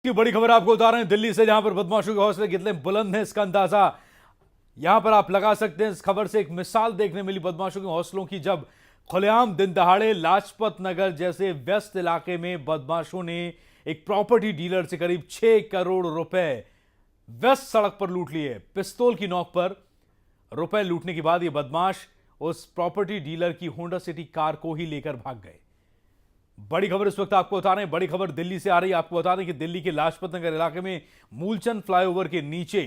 की बड़ी खबर आपको बता रहे हैं दिल्ली से, जहां पर बदमाशों के हौसले कितने बुलंद हैं इसका अंदाजा यहां पर आप लगा सकते हैं। इस खबर से एक मिसाल देखने मिली बदमाशों के हौसलों की, जब खुलेआम दिन दहाड़े लाजपत नगर जैसे व्यस्त इलाके में बदमाशों ने एक प्रॉपर्टी डीलर से करीब 6 करोड़ रुपए व्यस्त सड़क पर लूट लिए। पिस्तौल की नोक पर रुपए लूटने के बाद ये बदमाश उस प्रॉपर्टी डीलर की होंडा सिटी कार को ही लेकर भाग गए। बड़ी खबर इस वक्त आपको बता रहे हैं, बड़ी खबर दिल्ली से आ रही है। आपको बता दें कि दिल्ली के लाजपत नगर इलाके में मूलचंद फ्लाईओवर के नीचे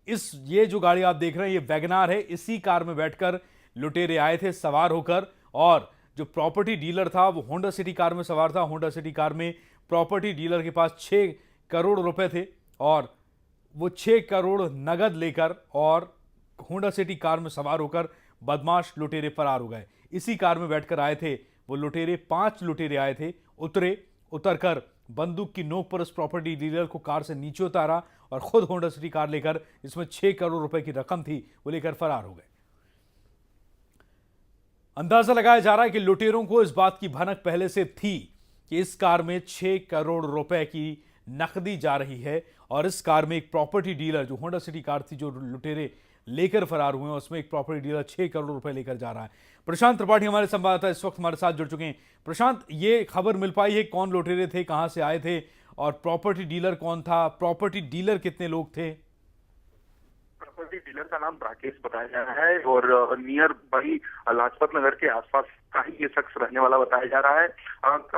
ये जो गाड़ी आप देख रहे हैं ये वैगनार है। इसी कार में बैठकर लुटेरे आए थे सवार होकर, और जो प्रॉपर्टी डीलर था वो होंडा सिटी कार में सवार था। होंडा सिटी कार में प्रॉपर्टी डीलर के पास 6 करोड़ रुपए थे और वो 6 करोड़ नगद लेकर और होंडा सिटी कार में सवार होकर बदमाश लुटेरे फरार हो गए। इसी कार में बैठकर आए थे वो लुटेरे, 5 लुटेरे आए थे। उतरकर बंदूक की नोक पर उस प्रॉपर्टी डीलर को कार से नीचे उतारा और खुद होंडा सिटी कार लेकर, इसमें 6 करोड़ रुपए की रकम थी, वो लेकर फरार हो गए। अंदाजा लगाया जा रहा है कि लुटेरों को इस बात की भनक पहले से थी कि इस कार में 6 करोड़ रुपए की नकदी जा रही है, और इस कार में एक प्रॉपर्टी डीलर, जो होंडा सिटी कार थी जो लुटेरे लेकर फरार हुए हैं, उसमें एक प्रॉपर्टी डीलर 6 करोड़ रुपए लेकर जा रहा है। प्रशांत त्रिपाठी हमारे संवाददाता इस वक्त हमारे साथ जुड़ चुके हैं। प्रशांत, ये खबर मिल पाई है कौन लुटेरे थे, कहां से आए थे, और प्रॉपर्टी डीलर कौन था? प्रॉपर्टी डीलर कितने लोग थे? प्रॉपर्टी डीलर का नाम राकेश बताया जा रहा है और नियर बाई लाजपत नगर के आसपास का ही ये शख्स रहने वाला बताया जा रहा है।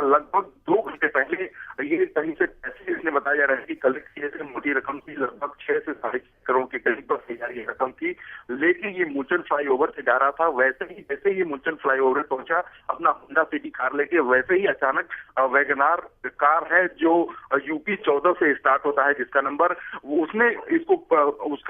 लगभग 2 घंटे पहले ये कहीं से पैसे इसने बताया जा रहा है कि कलेक्ट किए थे। मोटी रकम थी, लगभग 6 से 6.5 करोड़ के करीब बताई जा रही रकम थी। लेकिन ये मूलचंद फ्लाईओवर से जा रहा था। जैसे ही मूलचंद फ्लाईओवर पहुंचा अपना होंडा सिटी कार लेके, वैसे ही अचानक वैगनार कार है जो यूपी 14 से स्टार्ट होता है जिसका नंबर, उसने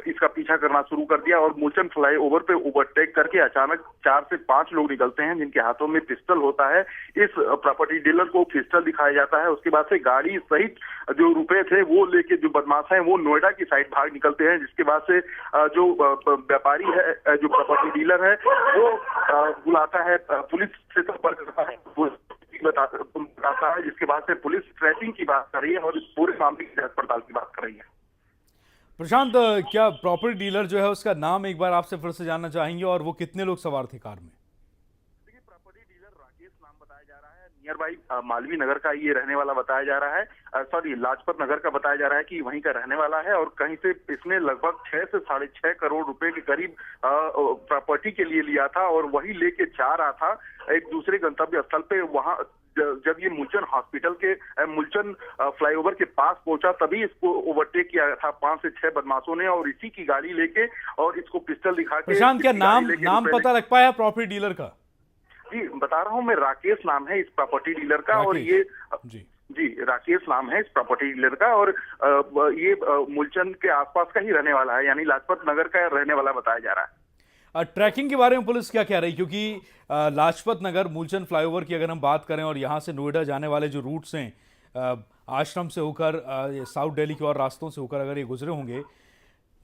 इसका पीछा करना शुरू कर दिया और मूलचंद फ्लाईओवर पे ओवरटेक करके अचानक 4 से 5 लोग निकलते हैं जिनके हाथों में पिस्टल होता है। इस प्रॉपर्टी डीलर को पिस्टल दिखाया जाता है। उसके बाद से गाड़ी सहित जो रुपए थे वो लेके जो बदमाश हैं वो नोएडा की साइड भाग निकलते हैं। जिसके बाद से जो व्यापारी है, जो प्रॉपर्टी डीलर है, वो बुलाता है, पुलिस से संपर्क करता है, बताता है। जिसके बाद से पुलिस ट्रैकिंग की बात कर रही है और इस पूरे मामले की जांच पड़ताल की बात कर रही है। प्रशांत, क्या प्रॉपर्टी डीलर जो है उसका नाम एक बार आपसे फिर से जानना चाहेंगे, और वो कितने लोग सवार थे कार में? प्रॉपर्टी डीलर राकेश नाम बताया जा रहा है। नियर बाई मालवीय नगर का ये रहने वाला बताया जा रहा है, सॉरी लाजपत नगर का बताया जा रहा है कि वहीं का रहने वाला है। और कहीं से इसने लगभग 6 से 6.5 करोड़ रुपए के करीब प्रॉपर्टी के लिए लिया था और वही लेके जा रहा था एक दूसरे गंतव्य स्थल पे। वहां जब ये मूलचंद हॉस्पिटल के मूलचंद फ्लाईओवर के पास पहुंचा तभी इसको ओवरटेक किया था 5 से 6 बदमाशों ने, और इसी की गाड़ी लेके और इसको पिस्टल दिखा के। प्रशांत, क्या नाम पता लग पाया प्रॉपर्टी डीलर का? जी बता रहा हूँ मैं, राकेश नाम है इस प्रॉपर्टी डीलर का, और ये जी राकेश नाम है इस प्रॉपर्टी डीलर का, और ये मूलचंद के आसपास का ही रहने वाला है, यानी लाजपत नगर का रहने वाला बताया जा रहा है। ट्रैकिंग के बारे में पुलिस क्या कह रही है? क्योंकि लाजपत नगर मूलचंद फ्लाईओवर की अगर हम बात करें और यहाँ से नोएडा जाने वाले जो रूट्स हैं, आश्रम से होकर साउथ दिल्ली के और रास्तों से होकर अगर ये गुजरे होंगे,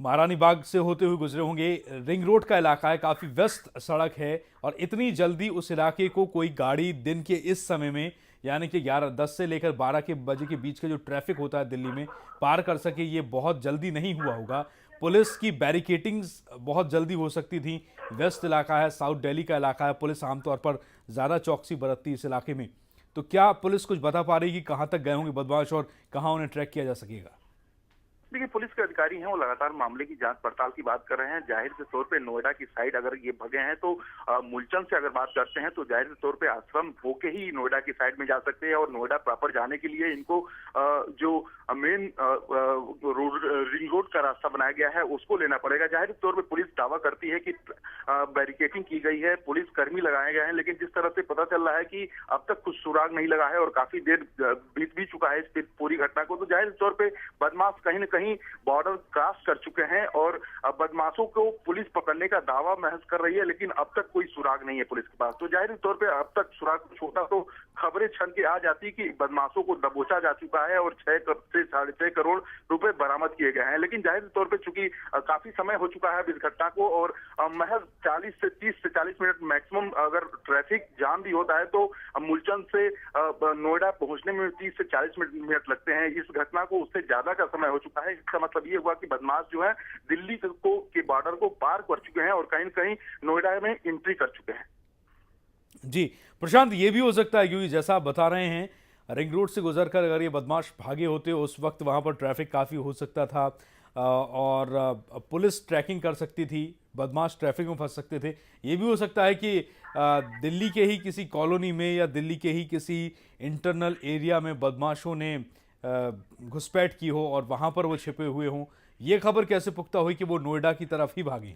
महारानी बाग से होते हुए गुजरे होंगे, रिंग रोड का इलाका है, काफ़ी व्यस्त सड़क है, और इतनी जल्दी उस इलाके को कोई गाड़ी दिन के इस समय में, यानी कि 10 से लेकर 12 बजे के बीच का जो ट्रैफिक होता है दिल्ली में, पार कर सके, ये बहुत जल्दी नहीं हुआ होगा। पुलिस की बैरिकेटिंग्स बहुत जल्दी हो सकती थी। व्यस्त इलाका है, साउथ दिल्ली का इलाका है, पुलिस आमतौर पर ज़्यादा चौकसी बरतती है इस इलाके में। तो क्या पुलिस कुछ बता पा रही है कि कहाँ तक गए होंगे बदमाश और कहाँ उन्हें ट्रैक किया जा सकेगा? देखिए, पुलिस के अधिकारी हैं वो लगातार मामले की जांच पड़ताल की बात कर रहे हैं। जाहिर के तौर पे नोएडा की साइड अगर ये भगे हैं तो मूलचंद से अगर बात करते हैं तो जाहिर के तौर पे आश्रम होके ही नोएडा की साइड में जा सकते हैं, और नोएडा प्रॉपर जाने के लिए इनको जो मेन रिंग रोड का रास्ता बनाया गया है उसको लेना पड़ेगा। जाहिर तौर पे पुलिस दावा करती है कि बैरिकेटिंग की गई है, पुलिस कर्मी लगाए गए हैं, लेकिन जिस तरह से पता चल रहा है कि अब तक कुछ सुराग नहीं लगा है और काफी देर बीत भी चुका है इस पूरी घटना को, तो जाहिर तौर पे बदमाश कहीं न कहीं बॉर्डर क्रॉस कर चुके हैं और बदमाशों को पुलिस पकड़ने का दावा महज कर रही है, लेकिन अब तक कोई सुराग नहीं है पुलिस के पास। तो जाहिर तौर पे अब तक सुराग कुछ होता तो खबरें छन के आ जाती कि बदमाशों को दबोचा जा चुका है और 6 से 6.5 करोड़ रुपए बरामद किए गए हैं। लेकिन जाहिर तौर पे चूंकि काफी समय हो चुका है इस घटना को और महज 30 से 40 मिनट मैक्सिमम अगर ट्रैफिक जाम भी होता है तो मूलचंद से नोएडा पहुंचने में 30 से 40 मिनट लगते हैं। इस घटना को उससे ज्यादा का समय हो चुका है। इसका मतलब ये हुआ कि बदमाश जो है दिल्ली के बॉर्डर को पार कर चुके हैं और कहीं न कहीं नोएडा में एंट्री कर चुके हैं। जी प्रशांत, ये भी हो सकता है क्योंकि जैसा आप बता रहे हैं रिंग रोड से गुजरकर अगर ये बदमाश भागे होते उस वक्त वहां पर ट्रैफिक काफ़ी हो सकता था और पुलिस ट्रैकिंग कर सकती थी, बदमाश ट्रैफिक में फंस सकते थे। ये भी हो सकता है कि दिल्ली के ही किसी कॉलोनी में या दिल्ली के ही किसी इंटरनल एरिया में बदमाशों ने घुसपैठ की हो और वहां पर वो छिपे हुए हों। ये खबर कैसे पुख्ता हुई कि वो नोएडा की तरफ ही भागे?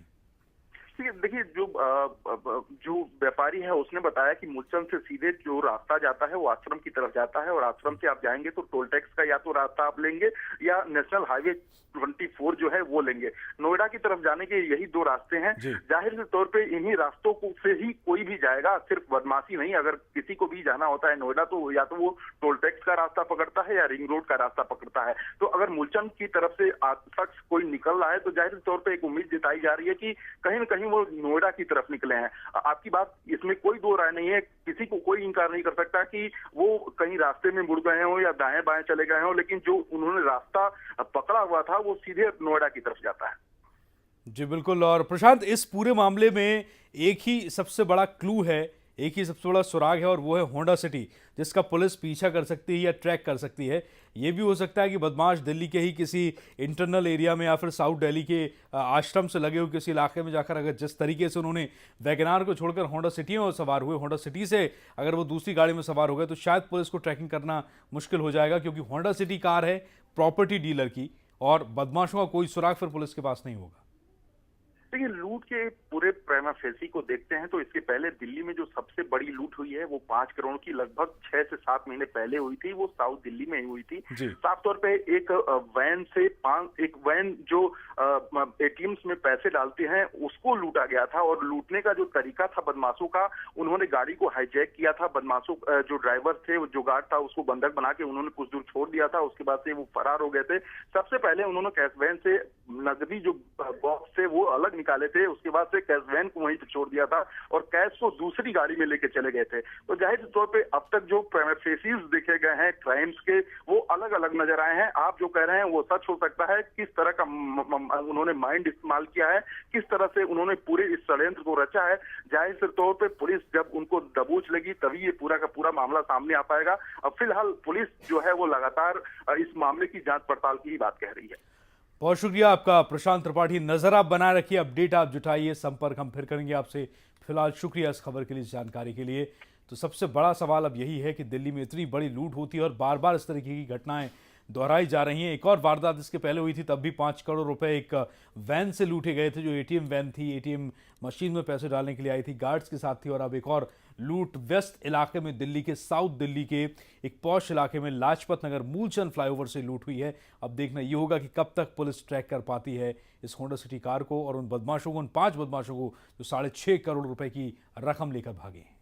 देखिए, जो व्यापारी है उसने बताया कि मूलचंद से सीधे जो रास्ता जाता है वो आश्रम की तरफ जाता है और आश्रम से आप जाएंगे तो टोल टैक्स का या तो रास्ता आप लेंगे या नेशनल हाईवे 24 जो है वो लेंगे। नोएडा की तरफ जाने के यही 2 रास्ते हैं। जाहिर के तौर पे इन्हीं रास्तों को से ही कोई भी जाएगा, सिर्फ बदमाशी नहीं। अगर किसी को भी जाना होता है नोएडा तो या तो वो टोल टैक्स का रास्ता पकड़ता है या रिंग रोड का रास्ता पकड़ता है। तो अगर मूलचंद की तरफ से शख्स कोई निकल रहा है तो जाहिर तौर पर एक उम्मीद जताई जा रही है कि कहीं न कहीं वो नोएडा की तरफ निकले हैं। आपकी बात इसमें कोई 2 राय नहीं है, किसी को कोई इंकार नहीं कर सकता कि वो कहीं रास्ते में मुड़ गए हों या दाएं बाएं चले गए हों, लेकिन जो उन्होंने रास्ता पकड़ा हुआ था वो सीधे नोएडा की तरफ जाता है। जी बिल्कुल। और प्रशांत, इस पूरे मामले में एक ही सबसे बड़ा क्लू है, एक ही सबसे बड़ा सुराग है और वो है होंडा सिटी, जिसका पुलिस पीछा कर सकती है या ट्रैक कर सकती है। ये भी हो सकता है कि बदमाश दिल्ली के ही किसी इंटरनल एरिया में या फिर साउथ दिल्ली के आश्रम से लगे हुए किसी इलाके में जाकर अगर जिस तरीके से उन्होंने वैगनार को छोड़कर होंडा सिटी में सवार हुए, होंडा सिटी से अगर वो दूसरी गाड़ी में सवार हो गए तो शायद पुलिस को ट्रैकिंग करना मुश्किल हो जाएगा, क्योंकि होंडा सिटी कार है प्रॉपर्टी डीलर की और बदमाशों का कोई सुराग फिर पुलिस के पास नहीं होगा। देखिए, लूट के पूरे प्रेमा फेसी को देखते हैं तो इसके पहले दिल्ली में जो सबसे बड़ी लूट हुई है वो 5 करोड़ की लगभग 6 से 7 महीने पहले हुई थी। वो साउथ दिल्ली में ही हुई थी। साफ तौर पे एक वैन जो एटीएम्स में पैसे डालते हैं उसको लूटा गया था और लूटने का जो तरीका था बदमाशों का, उन्होंने गाड़ी को हाईजैक किया था। बदमाशों जो ड्राइवर थे, जो गार्ड था, उसको बंधक बना के उन्होंने कुछ दूर छोड़ दिया था। उसके बाद से वो फरार हो गए थे। सबसे पहले उन्होंने कैश वैन से नकदी जो बॉक्स थे वो अलग निकाले थे, उसके बाद से कैश वैन को वहीं पे छोड़ दिया था और कैश को दूसरी गाड़ी में लेके चले गए थे। तो जाहिर तौर पे अब तक जो फेसिस देखे गए हैं क्राइम्स के वो अलग अलग नजर आए हैं। आप जो कह रहे हैं वो सच हो सकता है। किस तरह का उन्होंने माइंड इस्तेमाल किया है, किस तरह से उन्होंने पूरे इस षड्यंत्र को रचा है, जाहिर तौर पे पुलिस जब उनको दबोच लेगी तभी ये पूरा का पूरा मामला सामने आ पाएगा। अब फिलहाल पुलिस जो है वो लगातार इस मामले की जांच पड़ताल की ही बात कह रही है। बहुत शुक्रिया आपका प्रशांत त्रिपाठी। नजर आप बनाए रखिए, अपडेट आप जुटाइए, संपर्क हम फिर करेंगे आपसे। फिलहाल शुक्रिया इस खबर के लिए, जानकारी के लिए। तो सबसे बड़ा सवाल अब यही है कि दिल्ली में इतनी बड़ी लूट होती है और बार बार इस तरीके की घटनाएं दोहराई जा रही हैं। एक और वारदात इसके पहले हुई थी, तब भी 5 करोड़ रुपए एक वैन से लूटे गए थे जो एटीएम वैन थी, एटीएम मशीन में पैसे डालने के लिए आई थी, गार्ड्स के साथ थी। और अब एक और लूट वेस्ट इलाके में, दिल्ली के साउथ दिल्ली के एक पॉश इलाके में लाजपत नगर मूलचंद फ्लाईओवर से लूट हुई है। अब देखना ये होगा कि कब तक पुलिस ट्रैक कर पाती है इस होंडा सिटी कार को और उन बदमाशों को, उन 5 बदमाशों को जो 6.5 करोड़ रुपए की रकम लेकर भागे हैं।